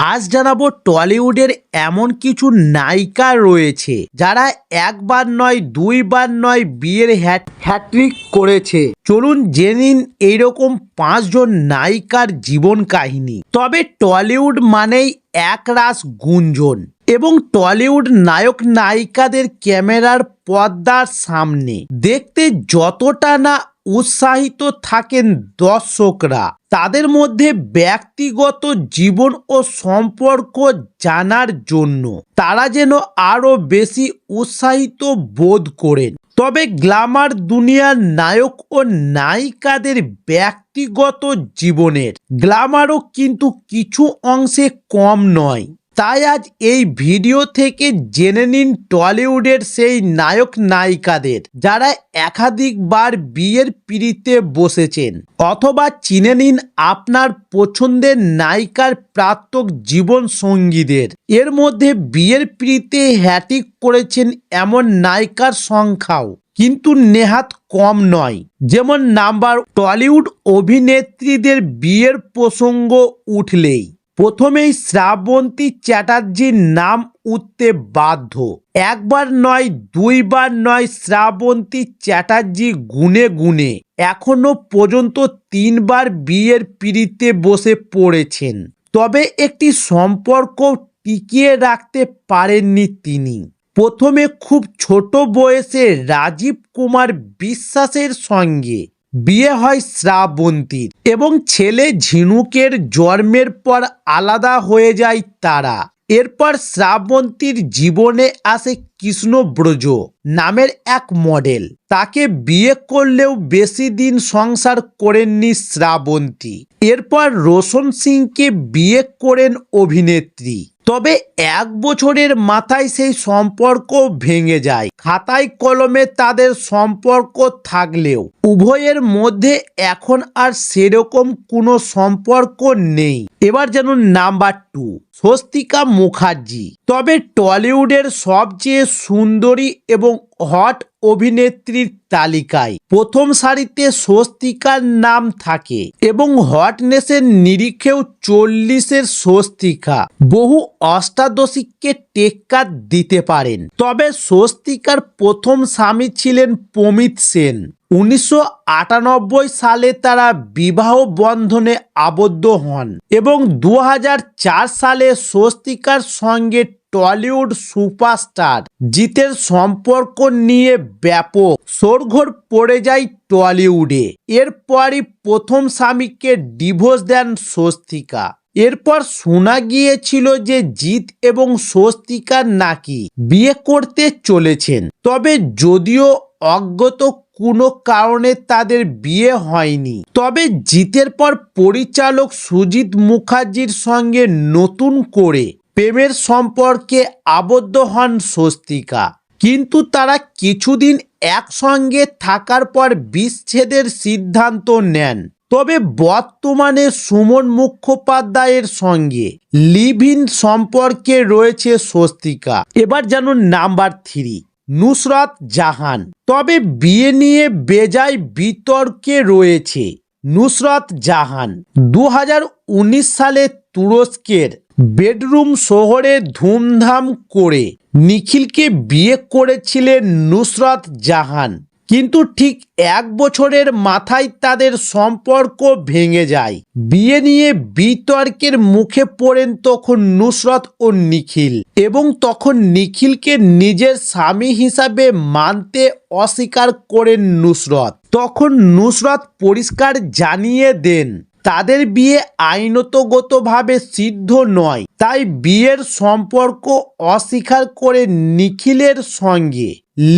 আজ জানাবো টলিউডের এমন কিছু নায়িকা রয়েছে যারা একবার নয় দুইবার নয় বিয়ের হ্যাট্রিক করেছে। চলুন জেনে নিন এইরকম 5 জন নায়িকার জীবন কাহিনী। তবে টলিউড মানেই একরাশ গুঞ্জন এবং টলিউড নায়ক নায়িকাদের ক্যামেরার পর্দার সামনে দেখতে যতটা না উৎসাহিত থাকেন দর্শকরা, তাদের মধ্যে ব্যক্তিগত জীবন ও সম্পর্ক জানার জন্য তারা যেন আরো বেশি উৎসাহিত বোধ করেন। তবে গ্ল্যামার দুনিয়ার নায়ক ও নায়িকাদের ব্যক্তিগত জীবনের গ্ল্যামারও কিন্তু কিছু অংশে কম নয়। তাই আজ এই ভিডিও থেকে জেনে নিন টলিউডের সেই নায়ক নায়িকাদের যারা একাধিকবার বিয়ের পিঁড়িতে বসেছেন, অথবা চিনে নিন আপনার পছন্দের নায়িকার প্রাক্তন জীবন সঙ্গীদের। এর মধ্যে বিয়ের পিঁড়িতে হ্যাট্রিক করেছেন এমন নায়িকার সংখ্যাও কিন্তু নেহাত কম নয়। যেমন নাম্বার, টলিউড অভিনেত্রীদের বিয়ের প্রসঙ্গ উঠলেই প্রথমেই শ্রাবন্তী চ্যাটার্জির নাম উঠতে বাধ্য। একবার নয় দুইবার নয়, শ্রাবন্তী চ্যাটার্জি গুনে গুনে এখনো পর্যন্ত 3 বার বিয়ের পিঁড়িতে বসে পড়েছেন। তবে একটি সম্পর্ক টিকিয়ে রাখতে পারেননি তিনি। প্রথমে খুব ছোট বয়সে রাজীব কুমার বিশ্বাসের সঙ্গে বিয়ে হয় শ্রাবন্তীর এবং ছেলে ঝিনুকের জন্মের পর আলাদা হয়ে যায় তারা। এরপর শ্রাবন্তীর জীবনে আসে কৃষ্ণব্রজ নামের এক মডেল। তাকে বিয়ে করলেও বেশি দিন সংসার করেননি শ্রাবন্তী। এরপর রোশন সিংকে বিয়ে করেন অভিনেত্রী। তবে 1 বছরের মাথায় সেই সম্পর্ক ভেঙে যায়। খাতায় কলমে তাদের সম্পর্ক থাকলেও উভয়ের মধ্যে এখন আর সেরকম কোনো সম্পর্ক নেই। এবার জানুন নাম্বার 2, স্বস্তিকা মুখার্জি। তবে টলিউডের সবচেয়ে সুন্দরী এবং হট অভিনেত্রীর তালিকায় প্রথম সারিতে স্বস্তিকার নাম থাকে এবং হটনেসের নিরিখেও 40-এর স্বস্তিকা বহু অষ্টাদশীকে টেক্কা দিতে পারেন। তবে স্বস্তিকার প্রথম স্বামী ছিলেন প্রমিত সেন। 1998 সালে তারা বিবাহ বন্ধনে আবদ্ধ হন এবং 2004 সালে স্বস্তিকার সঙ্গে টলিউড সুপারস্টার জিতের সম্পর্ক নিয়ে ব্যাপক শোরগোল পড়ে যায় টলিউডে। এরপরই প্রথম স্বামীকে ডিভোর্স দেন স্বস্তিকা। এরপর শোনা গিয়েছিল যে জিৎ এবং স্বস্তিকা নাকি বিয়ে করতে চলেছেন। তবে যদিও অজ্ঞাত কোনো কারণে তাদের বিয়ে হয়নি। তবে জিতের পর পরিচালক সুজিত মুখার্জির সঙ্গে নতুন করে প্রেমের সম্পর্কে আবদ্ধ হন স্বস্তিকা। কিন্তু তারা কিছুদিন একসঙ্গে থাকার পর বিচ্ছেদের সিদ্ধান্ত নেন। তবে বর্তমানে সুমন মুখোপাধ্যায়ের সঙ্গে লিভ ইন সম্পর্কে রয়েছে স্বস্তিকা। এবার জানুন নাম্বার 3, নুসরাত জাহান। তবে বিয়ে নিয়ে বেজায় বিতর্কে রয়েছে নুসরাত জাহান। 2019 সালে তুরস্কের বেডরুম শহরে ধুমধাম করে নিখিলকে বিয়ে করেছিলেন নুসরাত জাহান। কিন্তু ঠিক 1 বছরের মাথায় তাদের সম্পর্ক ভেঙে যায়। বিয়ে নিয়ে বিতর্কের মুখে পড়েন তখন নুসরাত ও নিখিল এবং তখন নিখিলকে নিজের স্বামী হিসাবে মানতে অস্বীকার করেন নুসরাত। তখন নুসরাত পরিষ্কার জানিয়ে দেন তাদের বিয়ে আইনগতভাবে সিদ্ধ নয়, তাই বিয়ের সম্পর্ক অস্বীকার করে নিখিলের সঙ্গে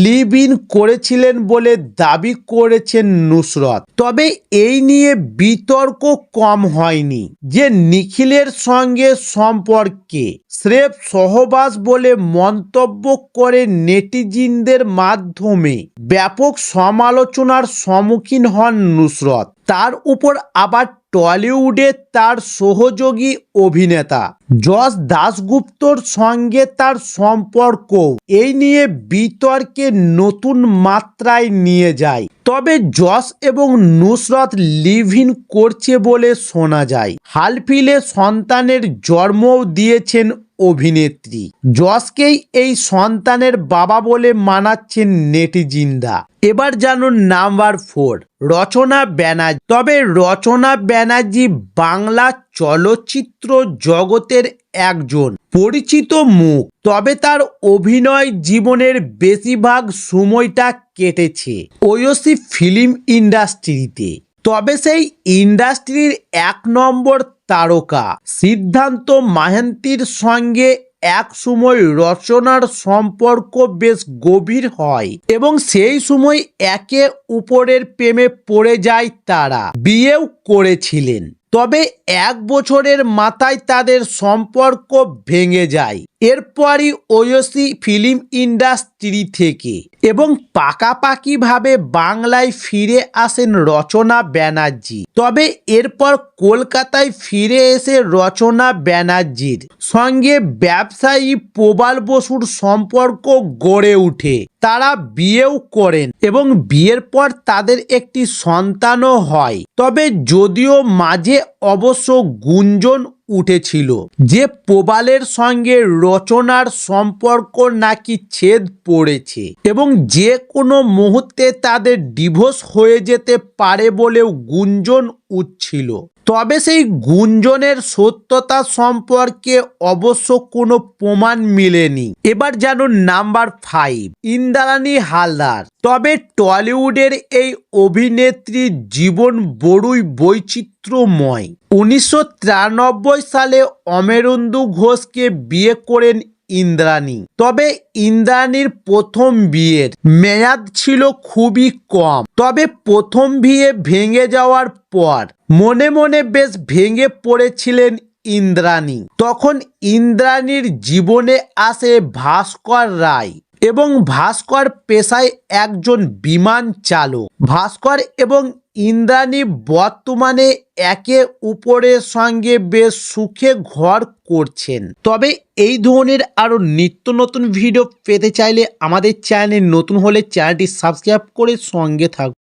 লিভ ইন করেছিলেন বলে দাবি করেছেন নুসরাত। তবে এই নিয়ে বিতর্ক কম হয়নি যে নিখিলের সঙ্গে সম্পর্কে স্রেফ সহবাস বলে মন্তব্য করে নেটিজিনদের মাধ্যমে ব্যাপক সমালোচনার সম্মুখীন হন নুসরাত। তার উপর আবার টলিউডে তার সহযোগী অভিনেতা যশ দাশগুপ্তর সঙ্গে তার সম্পর্ক এই নিয়ে বিতর্কে নতুন মাত্রায় নিয়ে যায়। তবে যশ এবং নুসরত লিভ ইন করছে বলে শোনা যায়। হালফিলে সন্তানের জন্মও দিয়েছেন অভিনেত্রী। যশকেই এই সন্তানের বাবা বলে মানাচ্ছেন নেটিজিনরা। এবার জানুন নাম্বার 4, রচনা ব্যানার্জি। তবে রচনা ব্যানার্জি বাংলা চলচ্চিত্র জগতের একজন পরিচিত মুখ। তবে তার অভিনয় জীবনের বেশিরভাগ সময়টা কেটেছে ওয়সি ফিল্ম ইন্ডাস্ট্রিতে। তবে সেই ইন্ডাস্ট্রির 1 নম্বর তারকা সিদ্ধান্ত মাহান্তির সঙ্গে এক সময় রচনার সম্পর্ক বেশ গভীর হয় এবং সেই সময় একে অপরের প্রেমে পড়ে যায়। তারা বিয়েও করেছিলেন। তবে 1 বছরের মাথায় তাদের সম্পর্ক ভেঙে যায়। এরপরই ওয়সি ফিল্ম ইন্ডাস্ট্রি থেকে এবং পাকাপাকিভাবে বাংলায় ফিরে আসেন রচনা ব্যানার্জি। তবে এরপর কলকাতায় ফিরে এসে রচনা ব্যানার্জির সঙ্গে ব্যবসায়ী প্রবাল বসুর সম্পর্ক গড়ে ওঠে। তারা বিয়েও করেন এবং বিয়ের পর তাদের একটি সন্তানও হয়। তবে যদিও মাঝে অবশ্য গুঞ্জন উঠেছিল যে প্রবালের সঙ্গে রচনার সম্পর্ক নাকি ছেদ পড়েছে এবং যে কোনো মুহূর্তে তাদের ডিভোর্স হয়ে যেতে পারে বলেও গুঞ্জন উঠছিল। তবে সেই গুঞ্জনের সত্যতা সম্পর্কে অবশ্য কোনো প্রমাণ মেলেনি। এবার জানুন নাম্বার 5, ইন্দ্রাণী হালদার। তবে টলিউডের এই অভিনেত্রীর জীবন বড়ই বৈচিত্র্যময়। 1993 সালে অমরেন্দু ঘোষকে বিয়ে করেন ইন্দ্রাণী। তবে ইন্দ্রাণীর প্রথম বিয়ের মেয়াদ ছিল খুবই কম। তবে প্রথম বিয়ে ভেঙে যাওয়ার পর মনে মনে বেশ ভেঙে পড়েছিলেন ইন্দ্রাণী। তখন ইন্দ্রাণীর জীবনে আসে ভাস্কর রায় এবং ভাস্কর পেশায় একজন বিমান চালক। ভাস্কর এবং ইন্দ্রাণী বর্তমানে একে অপরের সঙ্গে বেশ সুখে ঘর করছেন। তবে এই ধরনের আরও নিত্য নতুন ভিডিও পেতে চাইলে আমাদের চ্যানেলে নতুন হলে চ্যানেলটি সাবস্ক্রাইব করে সঙ্গে থাকুন।